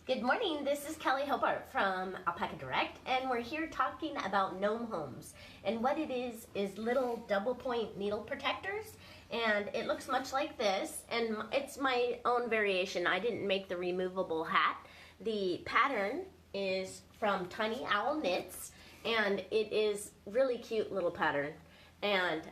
Good morning, this is Kelley Hobart from Alpaca Direct, and we're here talking about gnome homes. And what it is little double point needle protectors, and it looks much like this, and it's my own variation. I didn't make the removable hat. The pattern is from Tiny Owl Knits, and it is really cute little pattern. And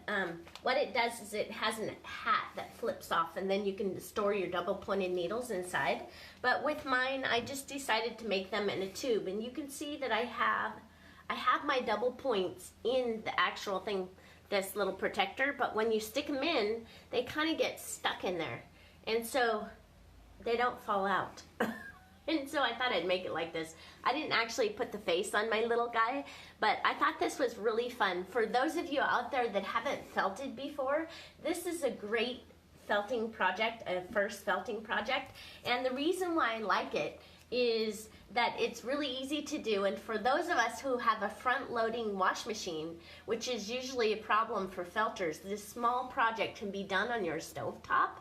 what it does is it has a hat that flips off, and then you can store your double pointed needles inside. But with mine, I just decided to make them in a tube, and you can see that I have my double points in the actual thing, this little protector, but when you stick them in, they kind of get stuck in there, and so they don't fall out. And so I thought I'd make it like this. I didn't actually put the face on my little guy, but I thought this was really fun. For those of you out there that haven't felted before, this is a great felting project, a first felting project. And the reason why I like it is that it's really easy to do. And for those of us who have a front-loading wash machine, which is usually a problem for felters, this small project can be done on your stovetop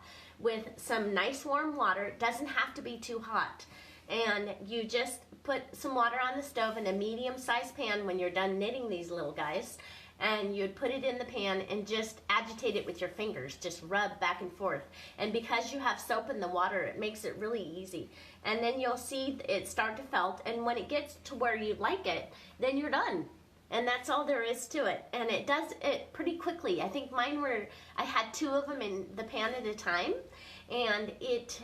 with some nice warm water. It doesn't have to be too hot. And you just put some water on the stove in a medium-sized pan when you're done knitting these little guys, and you'd put it in the pan and just agitate it with your fingers, just rub back and forth. And because you have soap in the water, it makes it really easy. And then you'll see it start to felt, and when it gets to where you like it, then you're done. And that's all there is to it. And it does it pretty quickly. I think I had 2 of them in the pan at a time, and it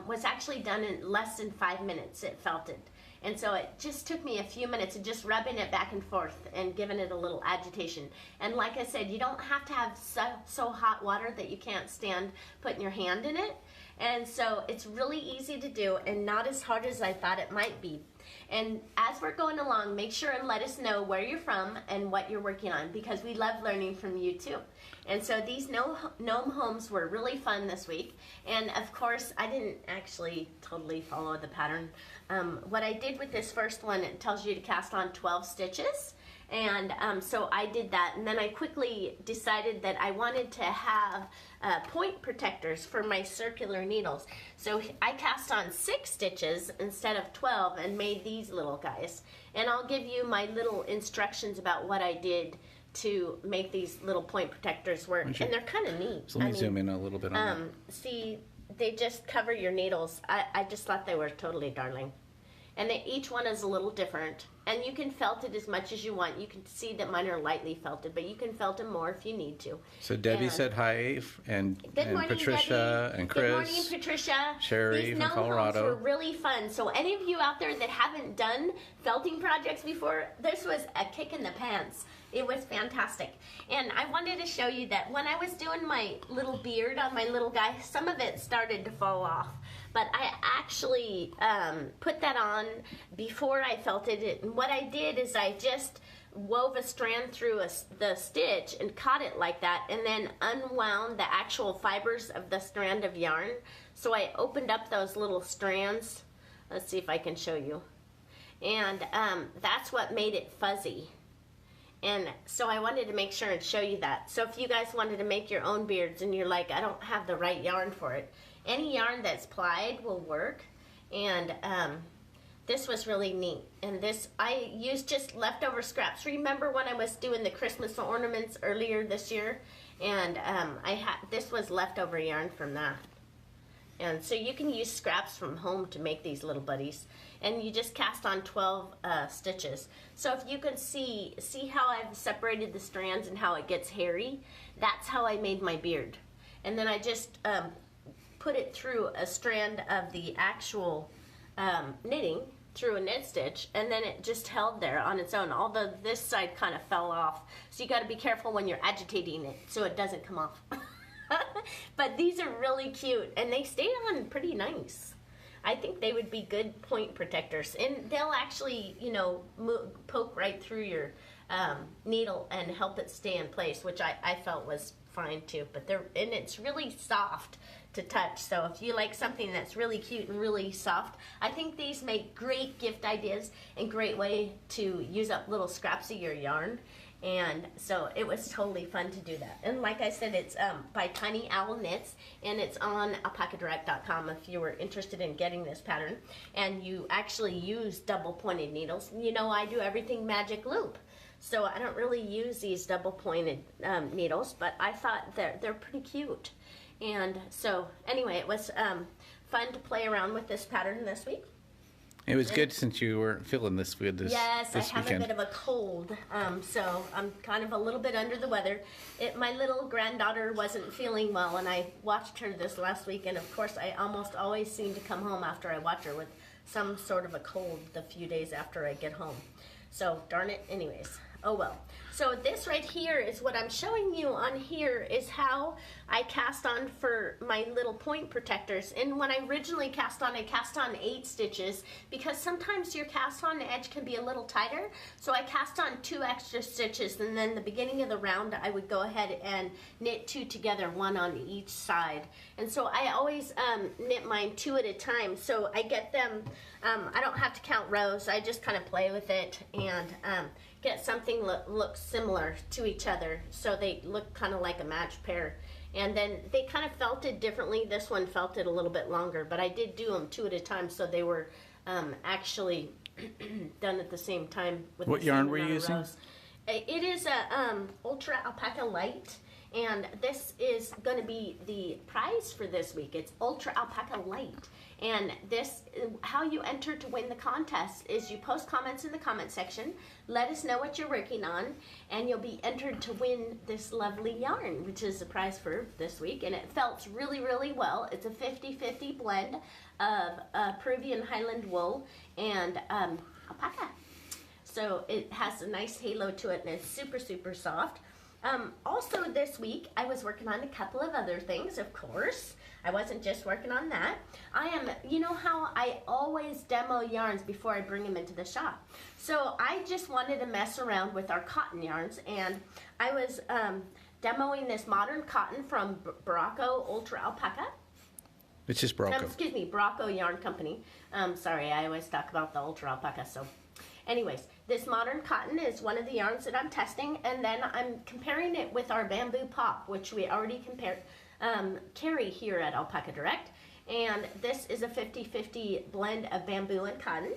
was actually done in less than 5 minutes. It felted. And so it just took me a few minutes of just rubbing it back and forth and giving it a little agitation. And like I said, you don't have to have so hot water that you can't stand putting your hand in it. And so it's really easy to do and not as hard as I thought it might be. And as we're going along, make sure and let us know where you're from and what you're working on, because we love learning from you too. And so these gnome homes were really fun this week. And of course, I didn't actually totally follow the pattern. What I did with this first one, it tells you to cast on 12 stitches. And so I did that, and then I quickly decided that I wanted to have point protectors for my circular needles. So I cast on 6 stitches instead of 12 and made these little guys. And I'll give you my little instructions about what I did to make these little point protectors work. And they're kind of neat. So let me zoom in a little bit on that. See, they just cover your needles. I just thought they were totally darling. And each one is a little different. And you can felt it as much as you want. You can see that mine are lightly felted, but you can felt them more if you need to. So Debbie said hi, and Patricia, Debbie. and Chris. Good morning, Patricia. Sherry from Colorado. These gnome homes were really fun. So any of you out there that haven't done felting projects before, this was a kick in the pants. It was fantastic. And I wanted to show you that when I was doing my little beard on my little guy, some of it started to fall off. But I actually put that on before I felted it. And what I did is I just wove a strand through the stitch and caught it like that, and then unwound the actual fibers of the strand of yarn. So I opened up those little strands. Let's see if I can show you. And that's what made it fuzzy. And so I wanted to make sure and show you that. So if you guys wanted to make your own beards and you're like, I don't have the right yarn for it, any yarn that's plied will work. And this was really neat. And this, I used just leftover scraps. Remember when I was doing the Christmas ornaments earlier this year? And this was leftover yarn from that. And so you can use scraps from home to make these little buddies. And you just cast on 12 stitches. So if you can see how I've separated the strands and how it gets hairy, that's how I made my beard. And then I just put it through a strand of the actual knitting through a knit stitch, and then it just held there on its own. Although this side kind of fell off. So you got to be careful when you're agitating it so it doesn't come off. But these are really cute, and they stay on pretty nice. I think they would be good point protectors, and they'll actually, you know, poke right through your needle and help it stay in place, which I felt was fine too. But and it's really soft to touch. So if you like something that's really cute and really soft, I think these make great gift ideas and great way to use up little scraps of your yarn. And so it was totally fun to do that. And like I said, it's by Tiny Owl Knits, and it's on alpacadirect.com if you were interested in getting this pattern. And you actually use double pointed needles. You know, I do everything magic loop, so I don't really use these double pointed needles, but I thought they're pretty cute. And so anyway, it was fun to play around with this pattern this week. It was good since you weren't feeling this good this Yes, this I have weekend. a bit of a cold, so I'm kind of a little bit under the weather. My little granddaughter wasn't feeling well, and I watched her this last week, and of course I almost always seem to come home after I watch her with some sort of a cold the few days after I get home. So, darn it, anyways. Oh well. So this right here is what I'm showing you on here is how I cast on for my little point protectors. And when I originally cast on, I cast on 8 stitches because sometimes your cast on edge can be a little tighter. So I cast on 2 extra stitches, and then the beginning of the round I would go ahead and knit 2 together, 1 on each side. And so I always knit mine 2 at a time, so I get them, I don't have to count rows, I just kind of play with it and get something looks similar to each other, so they look kind of like a match pair. And then they kind of felted differently. This one felted a little bit longer, but I did do them 2 at a time, so they were actually done at the same time. With What the yarn same were you amount of using? rows. It is a Ultra Alpaca Light, and this is going to be the prize for this week. It's Ultra Alpaca Light. And this, how you enter to win the contest is you post comments in the comment section, let us know what you're working on, and you'll be entered to win this lovely yarn, which is the prize for this week. And it felts really, really well. It's a 50-50 blend of Peruvian Highland wool and alpaca. So it has a nice halo to it, and it's super, super soft. Also this week, I was working on a couple of other things, of course. I wasn't just working on that. You know how I always demo yarns before I bring them into the shop. So I just wanted to mess around with our cotton yarns, and I was demoing this modern cotton from Barocco Ultra Alpaca. It's just Bronco. Excuse me, Barocco Yarn Company. Sorry, I always talk about the Ultra Alpaca, so... Anyways, this modern cotton is one of the yarns that I'm testing, and then I'm comparing it with our bamboo pop, which we already carry here at Alpaca Direct. And this is a 50-50 blend of bamboo and cotton.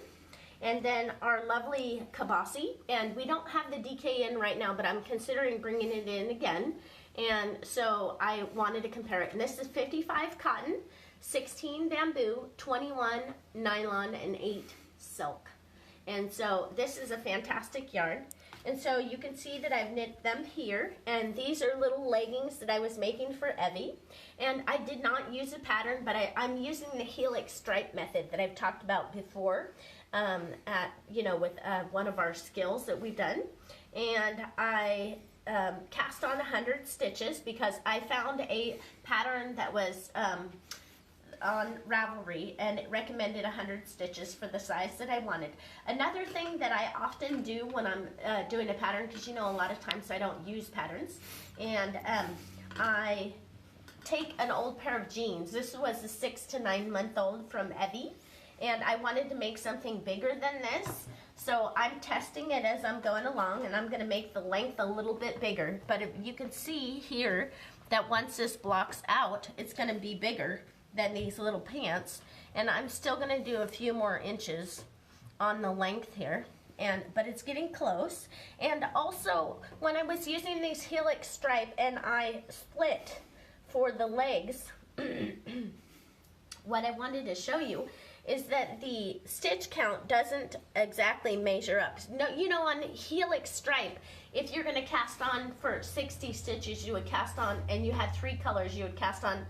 And then our lovely kabasi, and we don't have the DK in right now, but I'm considering bringing it in again. And so I wanted to compare it. And this is 55 cotton, 16 bamboo, 21 nylon, and 8 silk. And so this is a fantastic yarn. And so you can see that I've knit them here, and these are little leggings that I was making for Evie. And I did not use a pattern, but I'm using the Helix stripe method that I've talked about before with one of our skills that we've done. And I cast on 100 stitches because I found a pattern that was on Ravelry, and it recommended 100 stitches for the size that I wanted. Another thing that I often do when I'm doing a pattern, because a lot of times I don't use patterns, and I take an old pair of jeans. This was a 6 to 9 month old from Evie, and I wanted to make something bigger than this, so I'm testing it as I'm going along, and I'm going to make the length a little bit bigger. But if you can see here that once this blocks out, it's going to be bigger than these little pants, and I'm still going to do a few more inches on the length here, but it's getting close. And also, when I was using these Helix stripe and I split for the legs, what I wanted to show you is that the stitch count doesn't exactly measure up. No, on Helix stripe, if you're going to cast on for 60 stitches, you would cast on, and you had 3 colors, you would cast on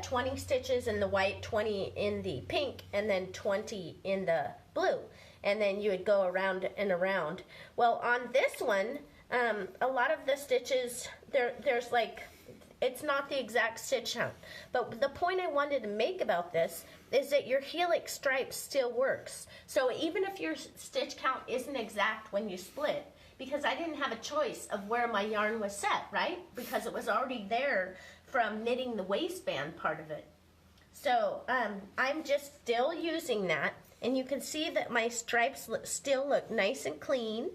20 stitches in the white, 20 in the pink, and then 20 in the blue, and then you would go around and around. Well, on this one, a lot of the stitches, there's like, it's not the exact stitch count, but the point I wanted to make about this is that your Helix stripe still works. So even if your stitch count isn't exact when you split, because I didn't have a choice of where my yarn was set, right? Because it was already there from knitting the waistband part of it. So I'm just still using that, and you can see that my stripes still look nice and clean,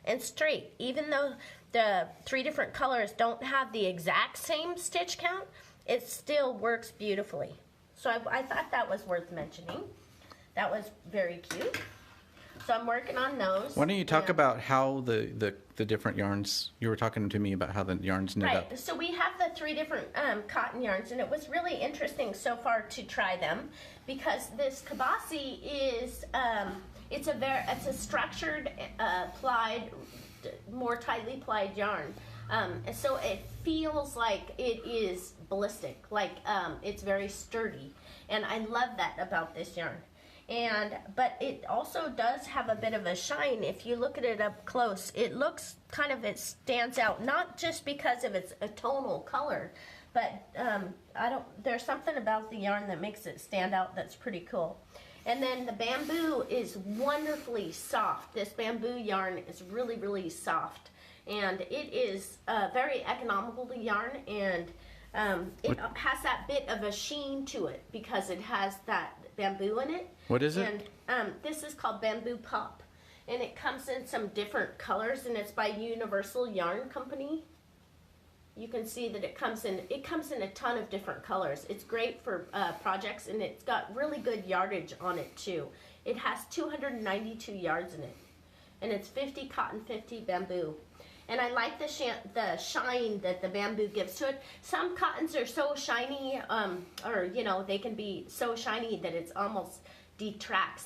and straight. Even though the 3 different colors don't have the exact same stitch count, it still works beautifully. So I thought that was worth mentioning. That was very cute. So I'm working on those. Why don't you talk about how the different yarns, you were talking to me about how the yarns knit up. Right, so we have the 3 different cotton yarns, and it was really interesting so far to try them, because this kabasi is, it's a structured, plied, more tightly plied yarn. And so it feels like it is ballistic, like it's very sturdy, and I love that about this yarn. But it also does have a bit of a shine. If you look at it up close, it looks kind of, it stands out, not just because of its a tonal color, but there's something about the yarn that makes it stand out that's pretty cool. And then the bamboo is wonderfully soft. This bamboo yarn is really, really soft. And it is very economical to yarn, and it has that bit of a sheen to it because it has that bamboo in it. What is it? And this is called Bamboo Pop, and it comes in some different colors, and it's by Universal Yarn Company. You can see that it comes in a ton of different colors. It's great for projects, and it's got really good yardage on it too. It has 292 yards in it, and it's 50 cotton, 50 bamboo. And I like the shine that the bamboo gives to it. Some cottons are so shiny, or they can be so shiny that it's almost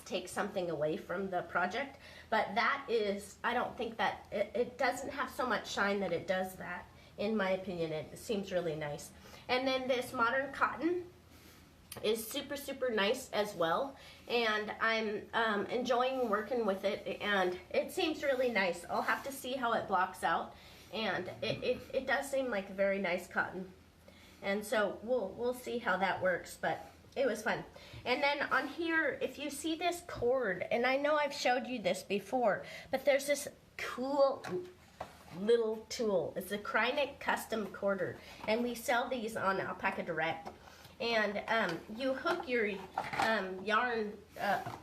takes something away from the project. But that is, I don't think that, it doesn't have so much shine that it does that. In my opinion, it seems really nice. And then this modern cotton is super, super nice as well. And I'm enjoying working with it, and it seems really nice. I'll have to see how it blocks out, and it does seem like a very nice cotton. And so we'll see how that works, but it was fun. And then on here, if you see this cord, and I know I've showed you this before, but there's this cool little tool. It's a Krynic custom quarter, and we sell these on Alpaca Direct. And you hook your yarn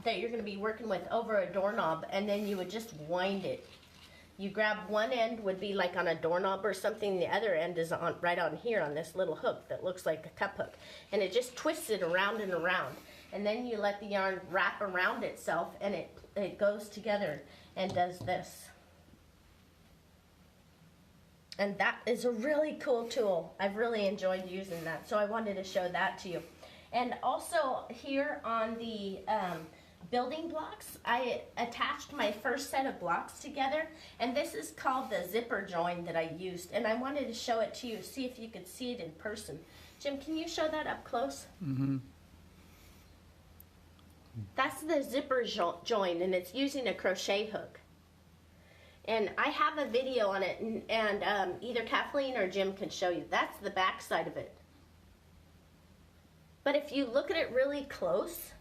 that you're going to be working with over a doorknob, and then you would just wind it. You grab one end, would be like on a doorknob or something, the other end is right on here on this little hook that looks like a cup hook. And it just twists it around and around. And then you let the yarn wrap around itself, and it goes together and does this. And that is a really cool tool. I've really enjoyed using that, so I wanted to show that to you. And also here on the building blocks, I attached my first set of blocks together, and this is called the zipper join that I used, and I wanted to show it to you, see if you could see it in person. Jim, can you show that up close? Mm-hmm. That's the zipper join, and it's using a crochet hook. And I have a video on it, and either Kathleen or Jim can show you. That's the back side of it. But if you look at it really close,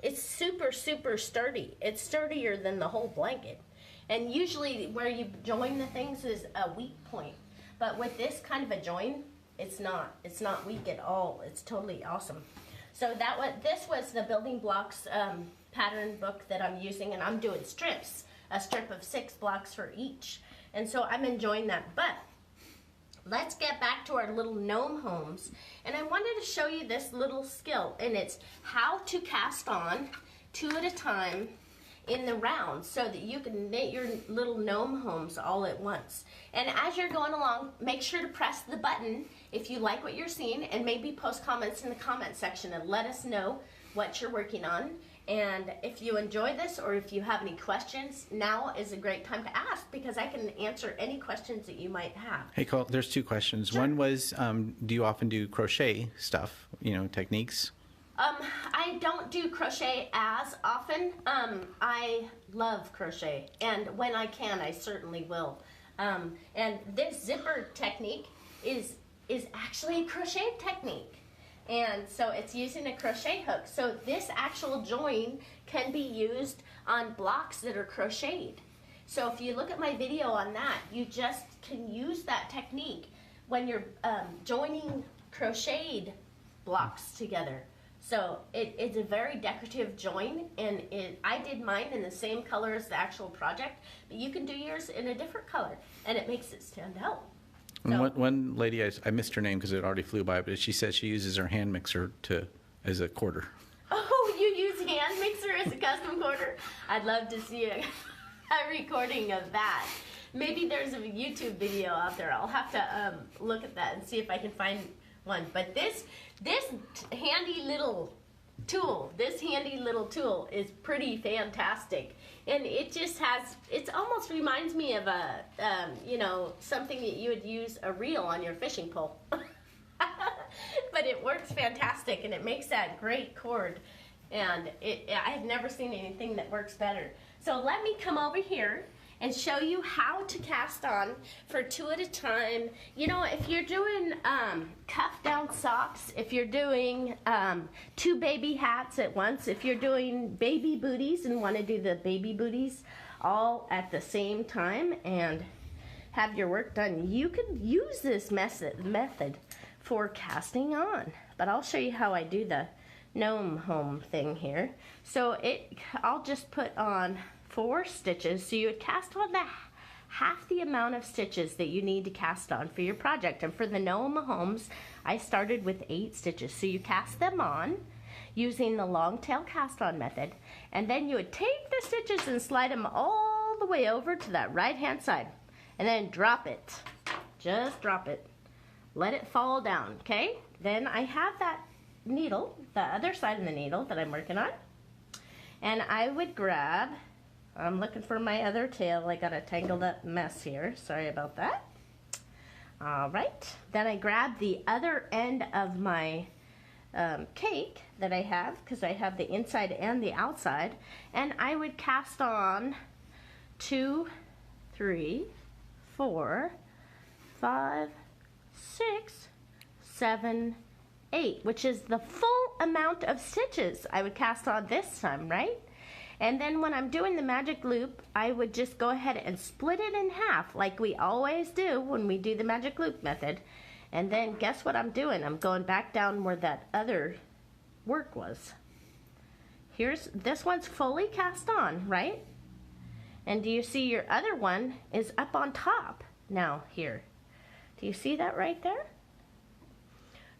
it's super, super sturdy. It's sturdier than the whole blanket. And usually where you join the things is a weak point. But with this kind of a join, it's not. It's not weak at all. It's totally awesome. So this was the building blocks pattern book that I'm using, and I'm doing strips. A strip of 6 blocks for each. And so I'm enjoying that. But let's get back to our little gnome homes. And I wanted to show you this little skill, and it's how to cast on 2 at a time in the round so that you can knit your little gnome homes all at once. And as you're going along, make sure to press the button if you like what you're seeing, and maybe post comments in the comment section and let us know what you're working on. And if you enjoy this, or if you have any questions, now is a great time to ask, because I can answer any questions that you might have. Hey, Cole, there's 2 questions. Sure. One was, do you often do crochet stuff, techniques? I don't do crochet as often. I love crochet, and when I can, I certainly will. And this zipper technique is actually a crochet technique. And so it's using a crochet hook. So this actual join can be used on blocks that are crocheted. So if you look at my video on that, you just can use that technique when you're joining crocheted blocks together So it's a very decorative join, and I did mine in the same color as the actual project, but you can do yours in a different color, and it makes it stand out. And So- one lady, I missed her name because it already flew by, but she says she uses her hand mixer as a quarter. Oh, you use hand mixer as a custom quarter? I'd love to see a recording of that. Maybe there's a YouTube video out there. I'll have to look at that and see if I can find one. But this handy little tool, is pretty fantastic. And it just has, it almost reminds me of a, something that you would use a reel on your fishing pole. But it works fantastic, and it makes that great cord. And I've never seen anything that works better. So let me come over here and show you how to cast on for 2 at a time. You know, if you're doing cuff down socks, if you're doing 2 baby hats at once, if you're doing baby booties and want to do the baby booties all at the same time and have your work done, you can use this method for casting on. But I'll show you how I do the gnome home thing here. So I'll just put on 4 stitches, so you would cast on half the amount of stitches that you need to cast on for your project. And for the gnome homes, I started with 8 stitches. So you cast them on using the long tail cast on method, and then you would take the stitches and slide them all the way over to that right hand side, and then drop it. Just drop it. Let it fall down, okay? Then I have that needle, the other side of the needle that I'm working on, and I would grab, I'm looking for my other tail. I got a tangled up mess here. Sorry about that. All right. Then I grab the other end of my cake that I have, because I have the inside and the outside, and I would cast on 2, 3, 4, 5, 6, 7, 8, which is the full amount of stitches I would cast on this time, right? And then when I'm doing the magic loop, I would just go ahead and split it in half like we always do when we do the magic loop method. And then guess what I'm doing? I'm going back down where that other work was. This one's fully cast on, right? And do you see your other one is up on top now here? Do you see that right there?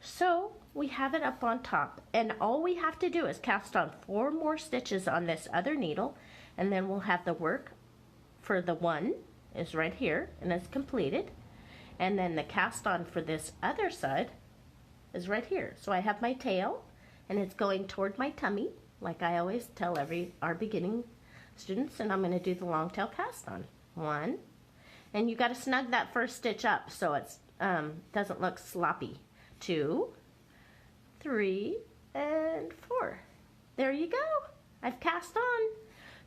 So we have it up on top, and all we have to do is cast on 4 more stitches on this other needle, and then we'll have the work for the one is right here, and it's completed. And then the cast on for this other side is right here. So I have my tail, and it's going toward my tummy, like I always tell our beginning students, and I'm going to do the long tail cast on. 1, and you got to snug that first stitch up so it doesn't look sloppy. 2, 3, and 4. There you go. I've cast on.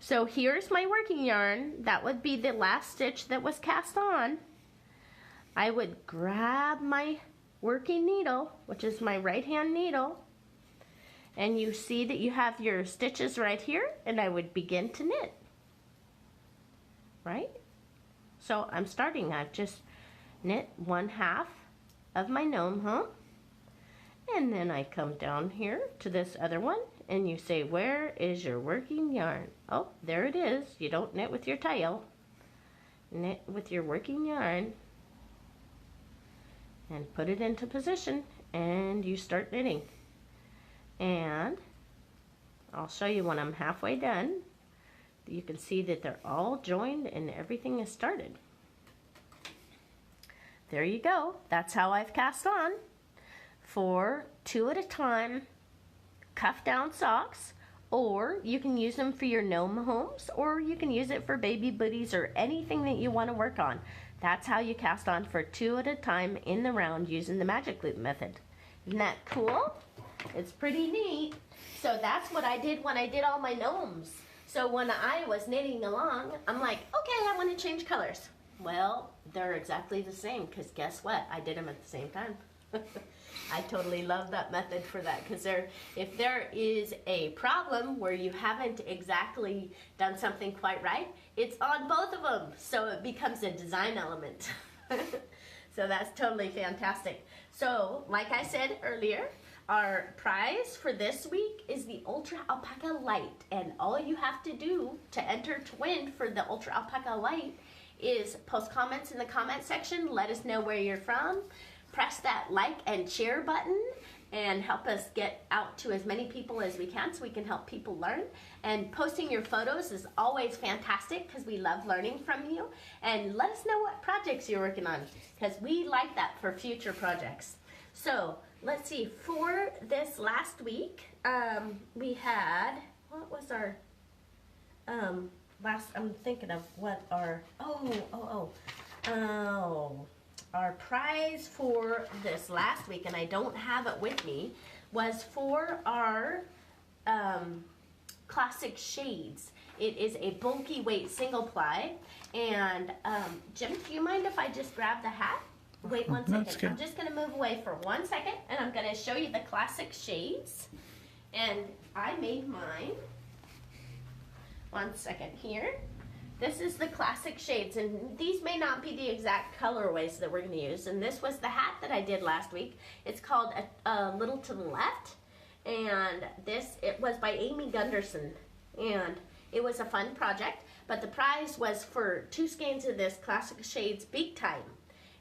So here's my working yarn. That would be the last stitch that was cast on. I would grab my working needle, which is my right hand needle, and you see that you have your stitches right here, and I would begin to knit. Right? So I'm starting. I've just knit 1/2 of my gnome home. And then I come down here to this other one, and you say, where is your working yarn? Oh, there it is. You don't knit with your tail. Knit with your working yarn. And put it into position, and you start knitting. And I'll show you when I'm halfway done. You can see that they're all joined and everything is started. There you go. That's how I've cast on for 2 at a time cuff down socks, or you can use them for your gnome homes, or you can use it for baby booties or anything that you want to work on. That's how you cast on for 2 at a time in the round using the magic loop method. Isn't that cool? It's pretty neat. So that's what I did when I did all my gnomes. So when I was knitting along, I'm like, okay, I want to change colors. Well, they're exactly the same, because guess what? I did them at the same time. I totally love that method for that, because if there is a problem where you haven't exactly done something quite right, it's on both of them, so it becomes a design element. So that's totally fantastic. So, like I said earlier, Our prize for this week is the Ultra Alpaca Light, and all you have to do to enter to win for the Ultra Alpaca Light is post comments in the comment section, let us know where you're from, press that like and share button, and help us get out to as many people as we can so we can help people learn. And posting your photos is always fantastic because we love learning from you. And let us know what projects you're working on because we like that for future projects. So let's see, for this last week, we had, what was our I'm thinking of what our, our prize for this last week, and I don't have it with me, was for our classic shades. It is a bulky weight single ply, and Jim, do you mind if I just grab the hat? Wait one second. That's good. I'm just going to move away for 1 second, and I'm going to show you the classic shades, and I made mine. 1 second here. This is the classic shades, and these may not be the exact colorways that we're going to use. And this was the hat that I did last week. It's called A Little to the Left, and it was by Amy Gunderson, and it was a fun project. But the prize was for 2 skeins of this classic shades Big Time,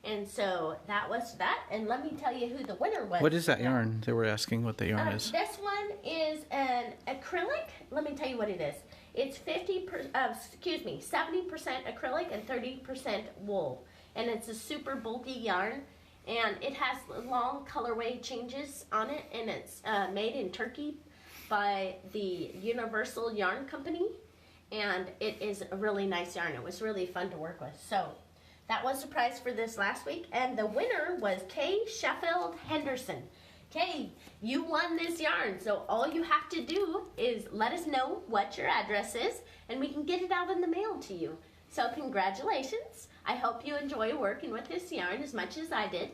and so that was that. And let me tell you who the winner was. What is that yarn? They were asking what the yarn is. This one is an acrylic. Let me tell you what it is. It's 70% acrylic and 30% wool, and it's a super bulky yarn, and it has long colorway changes on it, and it's made in Turkey by the Universal Yarn Company, and it is a really nice yarn. It was really fun to work with. So that was the prize for this last week, and the winner was Kay Sheffield Henderson. Kay, you won this yarn, so all you have to do is let us know what your address is, and we can get it out in the mail to you. So congratulations. I hope you enjoy working with this yarn as much as I did.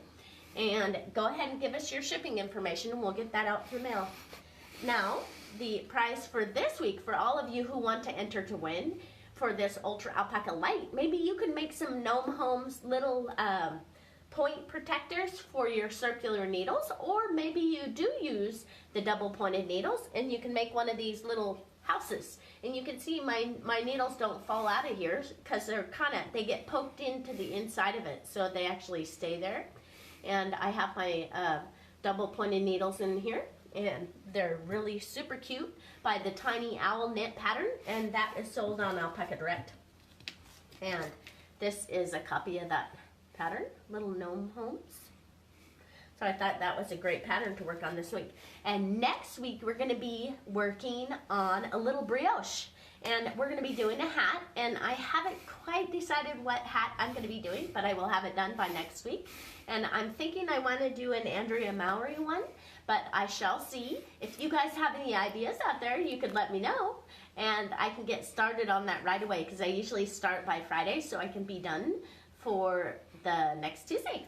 And go ahead and give us your shipping information, and we'll get that out through mail. Now, the prize for this week, for all of you who want to enter to win for this Ultra Alpaca Light, maybe you can make some Gnome Homes little point protectors for your circular needles, or maybe you do use the double pointed needles and you can make one of these little houses. And you can see my needles don't fall out of here because they get poked into the inside of it, so they actually stay there. And I have my double pointed needles in here, and they're really super cute by the Tiny Owl Knit pattern, and that is sold on Alpaca Direct. And this is a copy of that pattern, Little Gnome Homes. So I thought that was a great pattern to work on this week. And next week we're going to be working on a little brioche, and we're going to be doing a hat, and I haven't quite decided what hat I'm going to be doing, but I will have it done by next week. And I'm thinking I want to do an Andrea Mowry one, but I shall see. If you guys have any ideas out there, you could let me know, and I can get started on that right away, because I usually start by Friday so I can be done for the next Tuesday.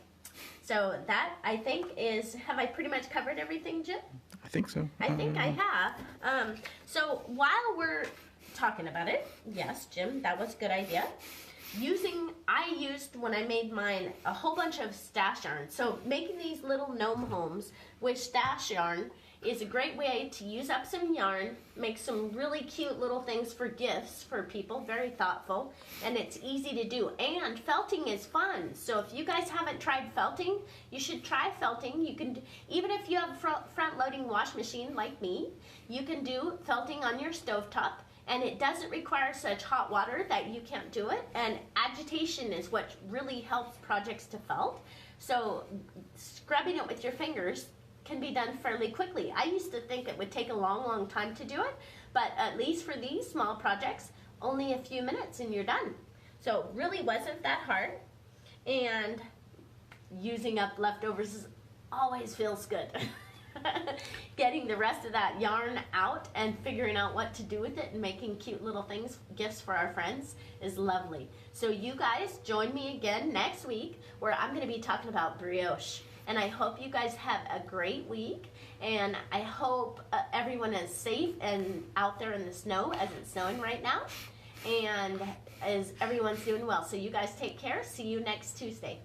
So that, I think, have I pretty much covered everything, Jim? I think so. I think I have. So while we're talking about it, yes, Jim, that was a good idea. I used, when I made mine, a whole bunch of stash yarn. So making these little gnome homes with stash yarn is a great way to use up some yarn, make some really cute little things for gifts for people, very thoughtful, and it's easy to do. And felting is fun. So if you guys haven't tried felting, you should try felting. You can, even if you have a front-loading wash machine like me, you can do felting on your stovetop, and it doesn't require such hot water that you can't do it, and agitation is what really helps projects to felt. So scrubbing it with your fingers can be done fairly quickly. I used to think it would take a long time to do it, but at least for these small projects, only a few minutes and you're done. So it really wasn't that hard, and using up leftovers always feels good. Getting the rest of that yarn out and figuring out what to do with it and making cute little things, gifts for our friends, is lovely. So you guys join me again next week, where I'm going to be talking about brioche. And I hope you guys have a great week, and I hope everyone is safe and out there in the snow, as it's snowing right now, and as everyone's doing well. So you guys take care. See you next Tuesday.